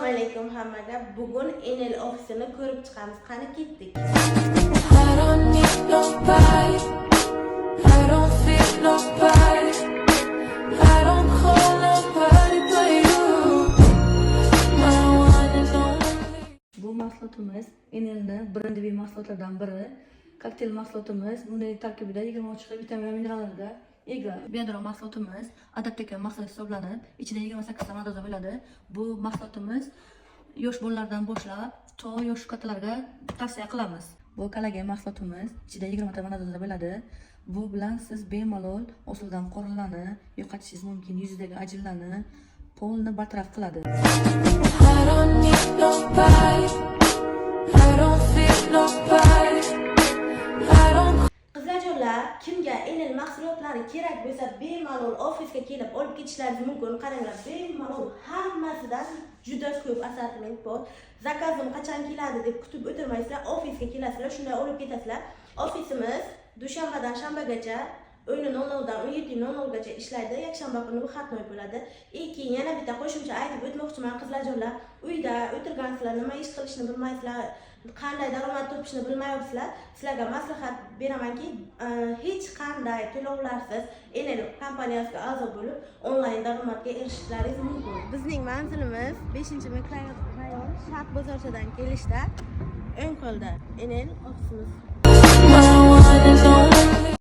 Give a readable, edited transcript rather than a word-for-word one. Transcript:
Assalomu alaykum hammaga. Bugun Enel ofisini ko'rib chiqamiz. Qani ketdik. I don't need nobody. I don't feel nobody. I don't call nobody but you. My one and only. Bu mahsulotimiz Enel'ning brandiviy mahsulotlardan biri. Kokteyl mahsulotimiz bunday tarkibida 23 xil vitamin va minerallarga ega. Bedro mahsulotimiz adaptativ mahsulot hisoblanib, ichida 28 ta doza bo'ladi. Bu mahsulotimiz yosh bolalardan boshlab to yosh kattalarga tavsiya qilamiz. Bu kollagen mahsulotimiz ichida 20 ta doza bo'ladi. Bu bilan siz bemalol usuldan qorinlarni yo'qotishingiz mumkin, yuzdagi ajinlarni polni bartaraf qiladi. I don't need nobody. I don't feel nobody. I don't. Qizlarjonlar, kimga Enel mahsulotlari kerak bo'lsa, bemalol ofisga kelib olib ketishlaringiz mumkin. Qaranglar, bemalol hammasidan juda ko'p assortiment bor. Zakazim qachon keladi deb kutib o'tirmaysizlar, ofisga kelasizlar, shunday olib ketasizlar. Ofisimiz dushanbadan shanbagacha 10:00 dan 17:00 gacha ishlaydi. Yakshanba kuni xatnoy bo'ladi. Keyin yana bitta qo'shimcha aytib o'tmoqchiman qizlarjonlar. Uyda o'tirgansizlar, nima ish qilishni bilmaysizlar, qanday daromad topishni bilmayapsizlar. Sizlarga maslahat beramanki, hech qanday to'lovlarsiz Enel kompaniyasiga a'zo bo'lib, onlayn daromadga erishishlaringiz mumkin. Bizning manzilimiz 5-mikrorayon Sharq bozorchadan kelishda o'ng qo'lda Enel ofisimiz